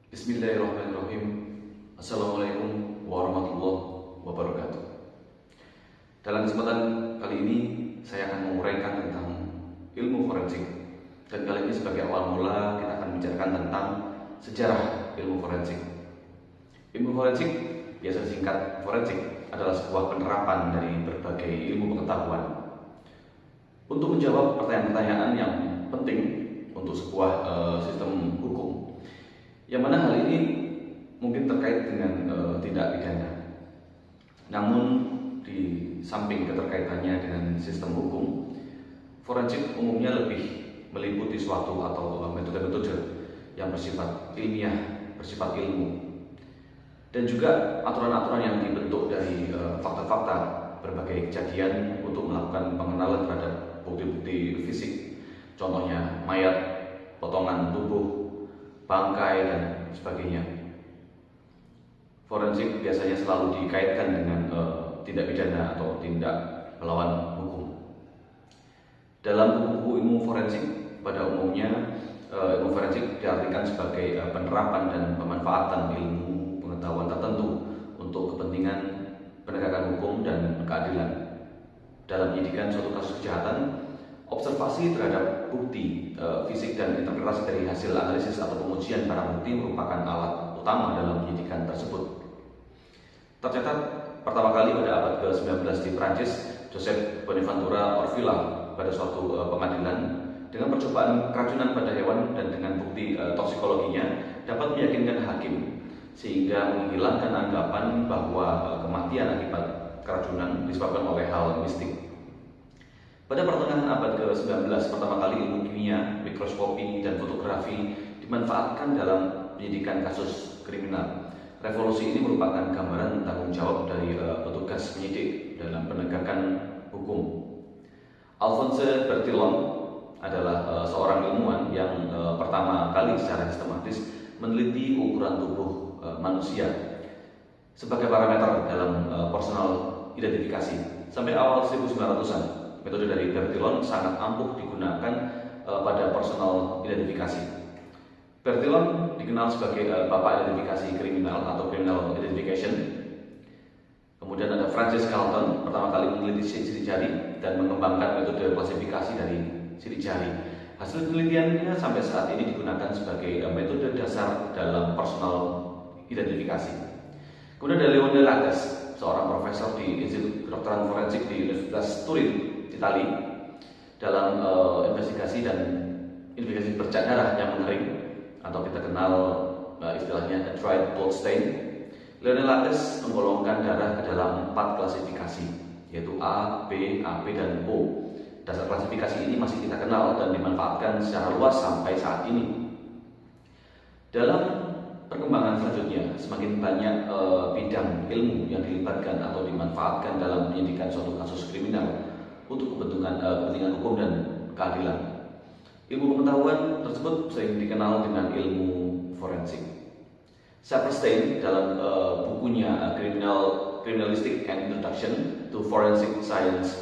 Bismillahirrahmanirrahim. Assalamualaikum warahmatullahi wabarakatuh. Dalam kesempatan kali ini saya akan menguraikan tentang ilmu forensik. Dan kali ini sebagai awal mula kita akan membicarakan tentang sejarah ilmu forensik. Ilmu forensik, biasa disingkat forensik, adalah sebuah penerapan dari berbagai ilmu pengetahuan untuk menjawab pertanyaan-pertanyaan yang penting untuk sebuah sistem hukum, yang mana hal ini mungkin terkait dengan tindak pidana. Namun di samping keterkaitannya dengan sistem hukum, forensik umumnya lebih meliputi suatu atau metode-metode yang bersifat ilmiah, bersifat ilmu, dan juga aturan-aturan yang dibentuk dari fakta-fakta berbagai kejadian untuk melakukan pengenalan terhadap bukti-bukti fisik, contohnya mayat, potongan tubuh, bangkai, dan sebagainya. Forensik biasanya selalu dikaitkan dengan tindak pidana atau tindak melawan hukum. Dalam buku-buku ilmu forensik pada umumnya, ilmu forensik diartikan sebagai penerapan dan pemanfaatan ilmu pengetahuan tertentu untuk kepentingan penegakan hukum dan keadilan. Dalam penyidikan suatu kasus kejahatan, observasi terhadap bukti fisik dan interpretasi dari hasil analisis atau pengujian barang bukti merupakan alat utama dalam penyidikan tersebut. Tercatat pertama kali pada abad ke-19 di Prancis, Joseph Bonaventura Orfila pada suatu pengadilan dengan percobaan keracunan pada hewan dan dengan bukti toksikologinya dapat meyakinkan hakim sehingga menghilangkan anggapan bahwa kematian akibat keracunan disebabkan oleh hal mistik. Pada pertengahan abad ke-19, pertama kali ilmu kimia, mikroskopi, dan fotografi dimanfaatkan dalam penyidikan kasus kriminal. Revolusi ini merupakan gambaran tanggung jawab dari petugas penyidik dalam penegakan hukum. Alphonse Bertillon adalah seorang ilmuwan yang pertama kali secara sistematis meneliti ukuran tubuh manusia sebagai parameter dalam personal identifikasi. Sampai awal 1900-an, metode dari Bertillon sangat ampuh digunakan pada personal identifikasi. Bertillon dikenal sebagai bapak identifikasi kriminal atau criminal identification. Kemudian ada Francis Galton, pertama kali meneliti sidik jari dan mengembangkan metode klasifikasi dari sidik jari. Hasil penelitiannya sampai saat ini digunakan sebagai metode dasar dalam personal identifikasi. Kemudian ada Leone Lattes, seorang profesor di Institut Kedokteran Forensik di Universitas Turin, Italia, dalam investigasi bercak darah yang mengering atau kita kenal istilahnya dried blood stain. Leone Lattes menggolongkan darah ke dalam 4 klasifikasi, yaitu A, B, AB, dan O. Dasar klasifikasi ini masih kita kenal dan dimanfaatkan secara luas sampai saat ini. Dalam perkembangan selanjutnya, semakin banyak bidang ilmu yang dilibatkan atau dimanfaatkan dalam penyidikan suatu kasus kriminal untuk kepentingan hukum dan keadilan. Ilmu pengetahuan tersebut sering dikenal dengan ilmu forensik. Saperstein dalam bukunya Criminalistic and Introduction to Forensic Science,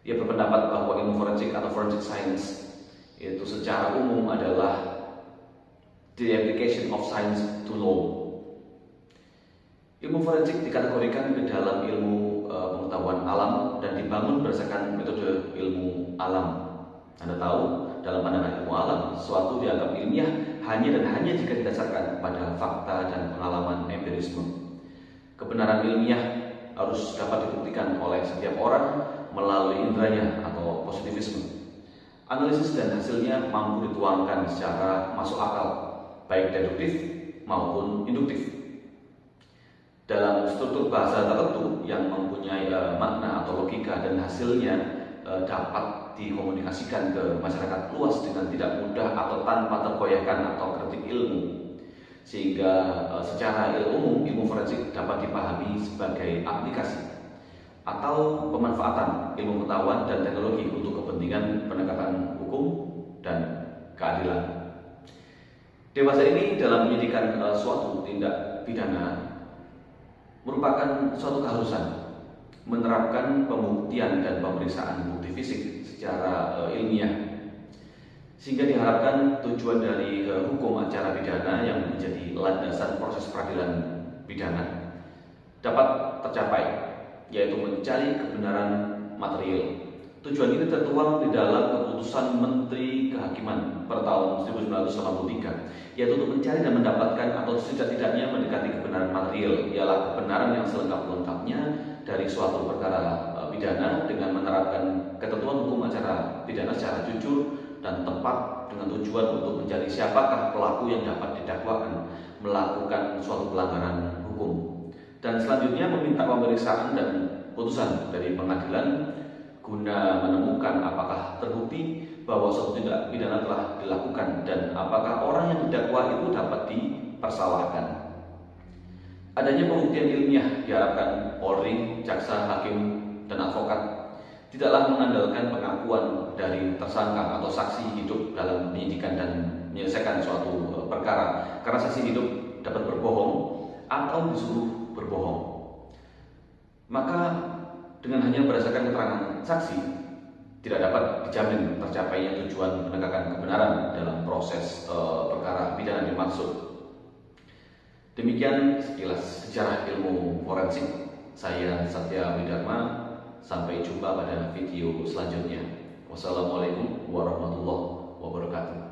dia berpendapat bahwa ilmu forensik atau forensic science itu secara umum adalah the application of science to law. Ilmu forensik dikategorikan ke dalam ilmu pengetahuan alam dan dibangun berdasarkan metode ilmu alam. Anda tahu, dalam pandangan ilmu alam, sesuatu dianggap ilmiah hanya dan hanya jika didasarkan pada fakta dan pengalaman empirisme. Kebenaran ilmiah harus dapat dibuktikan oleh setiap orang melalui indranya atau positivisme. Analisis dan hasilnya mampu dituangkan secara masuk akal, baik deduktif maupun induktif. Dalam struktur bahasa tertentu yang mempunyai makna atau logika dan hasilnya dapat dikomunikasikan ke masyarakat luas dengan tidak mudah atau tanpa tergoyahkan atau kritik ilmu, sehingga secara umum ilmu forensik dapat dipahami sebagai aplikasi atau pemanfaatan ilmu pengetahuan dan teknologi untuk kepentingan penegakan hukum dan keadilan. Dewasa ini dalam penyidikan suatu tindak pidana merupakan suatu keharusan menerapkan pembuktian dan pemeriksaan bukti fisik secara ilmiah, sehingga diharapkan tujuan dari hukum acara pidana yang menjadi landasan proses peradilan pidana dapat tercapai, yaitu mencari kebenaran material. Tujuan ini tertuang di dalam keputusan Menteri Kehakiman pada tahun 1983, yaitu untuk mencari dan mendapatkan atau setidak-tidaknya mendekati kebenaran material, ialah kebenaran yang selengkap-lengkapnya dari suatu perkara pidana dengan menerapkan ketentuan hukum acara pidana secara jujur dan tepat, dengan tujuan untuk mencari siapakah pelaku yang dapat didakwakan melakukan suatu pelanggaran hukum. Dan selanjutnya meminta pemeriksaan dan putusan dari pengadilan guna menemukan apakah terbukti bahwa suatu tindak pidana telah dilakukan dan apakah orang yang didakwa itu dapat dipersalahkan. Adanya pembuktian ilmiah diharapkan Polri, jaksa, hakim, dan advokat tidaklah mengandalkan pengakuan dari tersangka atau saksi hidup dalam penyidikan dan menyelesaikan suatu perkara, karena saksi hidup dapat berbohong atau disuruh berbohong. Maka dengan hanya berdasarkan keterangan saksi tidak dapat dijamin tercapainya tujuan penegakan kebenaran dalam proses perkara pidana dimaksud. Demikian sekilas sejarah ilmu forensik. Saya Satya Widharma. Sampai jumpa pada video selanjutnya. Wassalamualaikum warahmatullahi wabarakatuh.